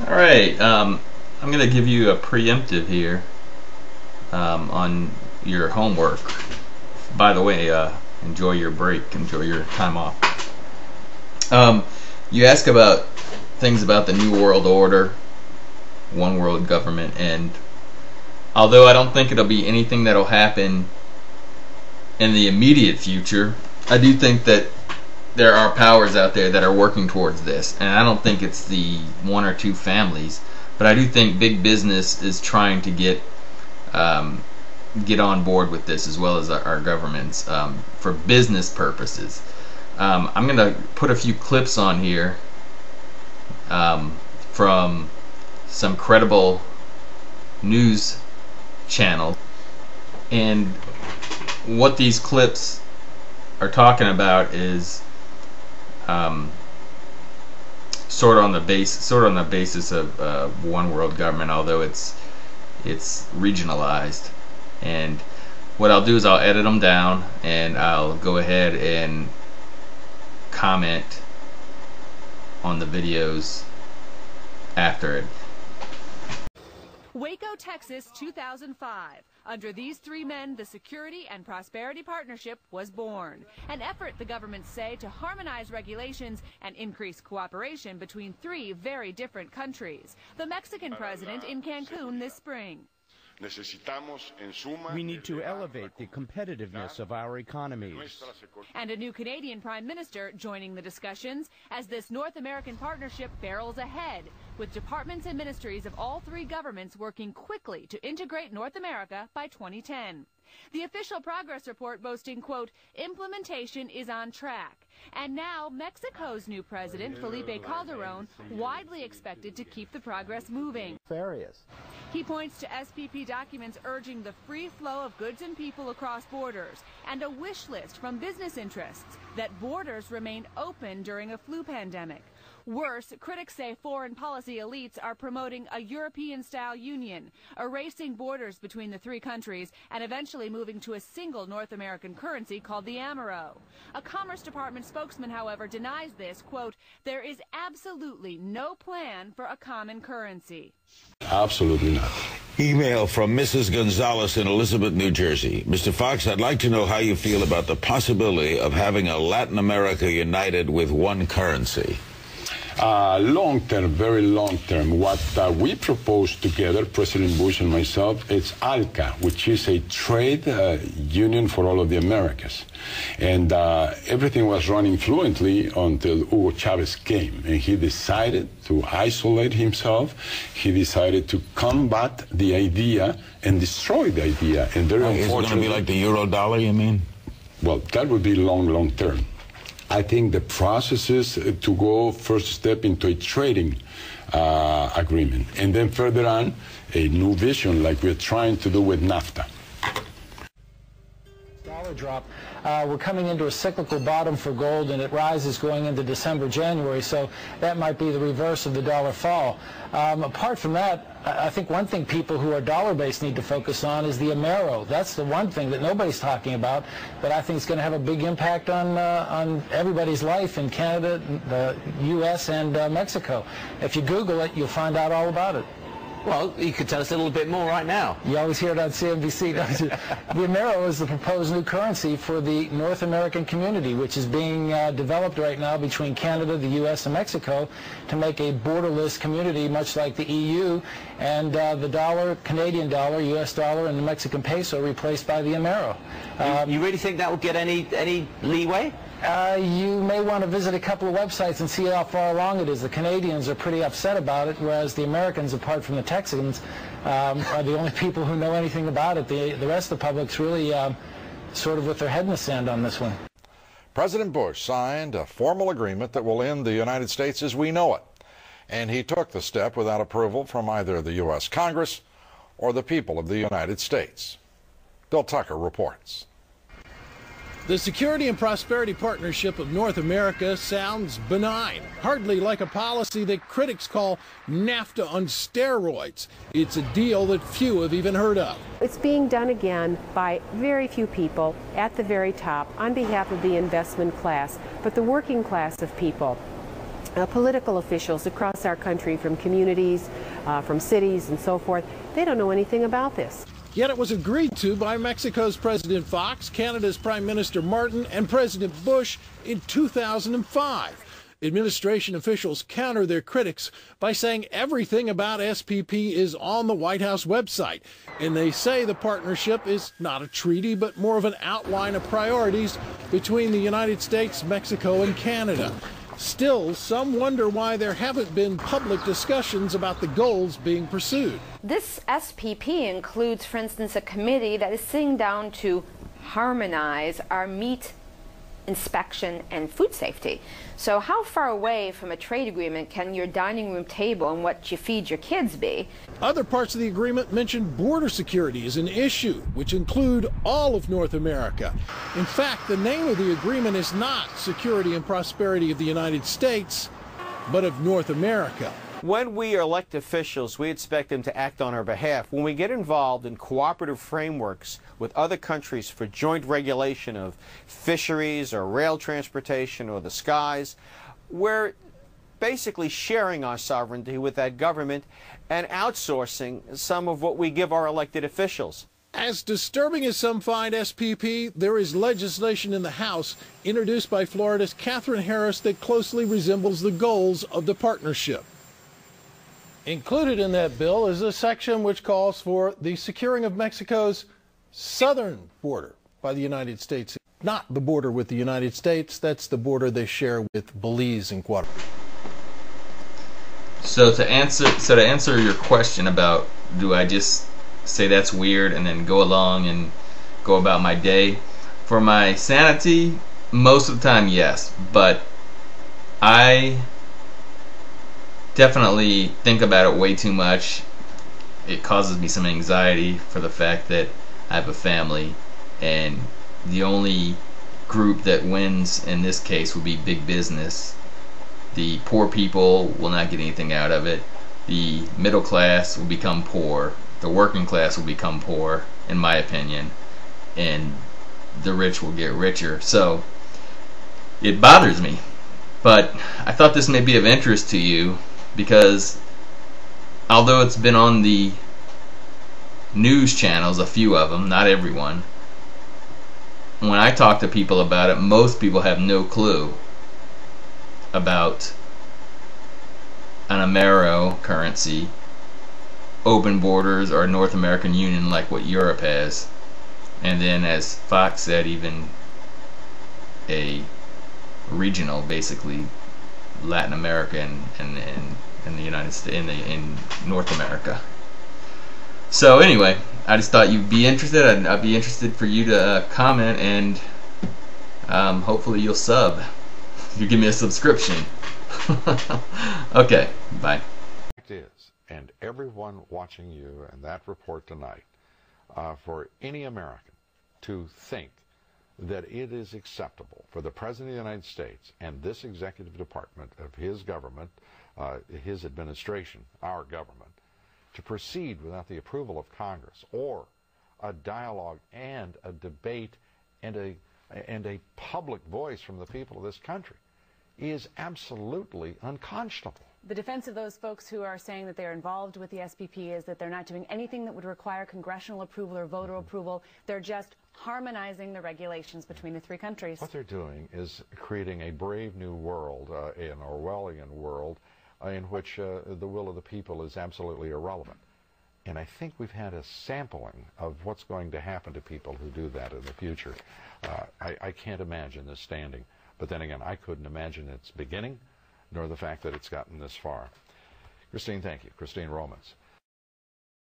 All right, I'm going to give you a preemptive here on your homework. By the way, enjoy your break, enjoy your time off. You ask about things about the New World Order, one world government, and although I don't think it'll be anything that'll happen in the immediate future, I do think that there are powers out there that are working towards this, and I don't think it's the one or two families, but I do think big business is trying to get on board with this, as well as our governments, for business purposes. I'm going to put a few clips on here from some credible news channels, and what these clips are talking about is sort of on the basis of one world government, although it's regionalized. And what I'll do is I'll edit them down, and I'll go ahead and comment on the videos after it. Waco, Texas, 2005. Under these three men, the Security and Prosperity Partnership was born. An effort, the governments say, to harmonize regulations and increase cooperation between three very different countries. The Mexican president in Cancun this spring. We need to elevate the competitiveness of our economies. And a new Canadian Prime Minister joining the discussions as this North American partnership barrels ahead, with departments and ministries of all three governments working quickly to integrate North America by 2010. The official progress report boasting, quote, implementation is on track. And now Mexico's new president, Felipe Calderón, widely expected to keep the progress moving. He points to SPP documents urging the free flow of goods and people across borders, and a wish list from business interests that borders remain open during a flu pandemic. Worse, critics say foreign policy elites are promoting a European-style union, erasing borders between the three countries and eventually moving to a single North American currency called the Amero. A Commerce Department spokesman, however, denies this, quote, there is absolutely no plan for a common currency. Absolutely not. Email from Mrs. Gonzalez in Elizabeth, New Jersey. Mr. Fox, I'd like to know how you feel about the possibility of having a Latin America united with one currency. Long term, very long term. What we proposed together, President Bush and myself, is ALCA, which is a trade union for all of the Americas. And everything was running fluently until Hugo Chavez came. And he decided to isolate himself. He decided to combat the idea and destroy the idea. And very unfortunately, is it going to be like the euro dollar, you mean? Well, that would be long term. I think the process is to go first step into a trading agreement, and then further on, a new vision like we're trying to do with NAFTA. Dollar drop. We're coming into a cyclical bottom for gold, and it rises going into December, January, so that might be the reverse of the dollar fall. Apart from that, I think one thing people who are dollar-based need to focus on is the Amero. That's the one thing that nobody's talking about, but I think it's going to have a big impact on everybody's life in Canada, the U.S., and Mexico. If you Google it, you'll find out all about it. Well, you could tell us a little bit more right now. You always hear it on CNBC, don't you? The Amero is the proposed new currency for the North American community, which is being developed right now between Canada, the U.S., and Mexico to make a borderless community, much like the EU, and the dollar, Canadian dollar, U.S. dollar, and the Mexican peso replaced by the Amero. You really think that will get any leeway? You may want to visit a couple of websites and see how far along it is. The Canadians are pretty upset about it, whereas the Americans, apart from the Texans, are the only people who know anything about it. The rest of the public's really sort of with their head in the sand on this one. President Bush signed a formal agreement that will end the United States as we know it, and he took the step without approval from either the U.S. Congress or the people of the United States. Bill Tucker reports. The Security and Prosperity Partnership of North America sounds benign, hardly like a policy that critics call NAFTA on steroids. It's a deal that few have even heard of. It's being done again by very few people at the very top on behalf of the investment class, but the working class of people. political officials across our country, from communities, from cities and so forth, they don't know anything about this. Yet it was agreed to by Mexico's President Fox, Canada's Prime Minister Martin, and President Bush in 2005. Administration officials counter their critics by saying everything about SPP is on the White House website. And they say the partnership is not a treaty, but more of an outline of priorities between the United States, Mexico, and Canada. Still, some wonder why there haven't been public discussions about the goals being pursued. This SPP includes, for instance, a committee that is sitting down to harmonize our meat inspection and food safety. So how far away from a trade agreement can your dining room table and what you feed your kids be? Other parts of the agreement mention border security as an issue, which include all of North America. In fact, the name of the agreement is not Security and Prosperity of the United States, but of North America. When we elect officials, we expect them to act on our behalf. When we get involved in cooperative frameworks with other countries for joint regulation of fisheries or rail transportation or the skies, we're basically sharing our sovereignty with that government and outsourcing some of what we give our elected officials. As disturbing as some find SPP, there is legislation in the House introduced by Florida's Catherine Harris that closely resembles the goals of the partnership. Included in that bill is a section which calls for the securing of Mexico's southern border by the United States. Not the border with the United States, that's the border they share with Belize and Guatemala. So to answer your question about, do I just say that's weird and then go along and go about my day? For my sanity, most of the time, yes. But I definitely think about it way too much. It causes me some anxiety for the fact that I have a family, and the only group that wins in this case would be big business. The poor people will not get anything out of it. The middle class will become poor. The working class will become poor, in my opinion, and the rich will get richer. So it bothers me. But I thought this may be of interest to you, because although it's been on the news channels, a few of them, not everyone, when I talk to people about it, most people have no clue about an Amero currency, open borders, or a North American Union like what Europe has, and then, as Fox said, even a regional, basically Latin America and the United States, in North America. So anyway, I just thought you'd be interested. I'd be interested for you to comment, and hopefully you'll sub. You give me a subscription. Okay, bye. The fact is, and everyone watching you and that report tonight, for any American to think that it is acceptable for the President of the United States and this executive department of his government, his administration, our government, to proceed without the approval of Congress, or a dialogue and a debate and a public voice from the people of this country, is absolutely unconscionable. The defense of those folks who are saying that they're involved with the SPP is that they're not doing anything that would require congressional approval or voter approval. They're just harmonizing the regulations between the three countries. What they're doing is creating a brave new world, an Orwellian world, in which the will of the people is absolutely irrelevant. And I think we've had a sampling of what's going to happen to people who do that in the future. I can't imagine this standing. But then again, I couldn't imagine its beginning, nor the fact that it's gotten this far. Christine, thank you. Christine Romans.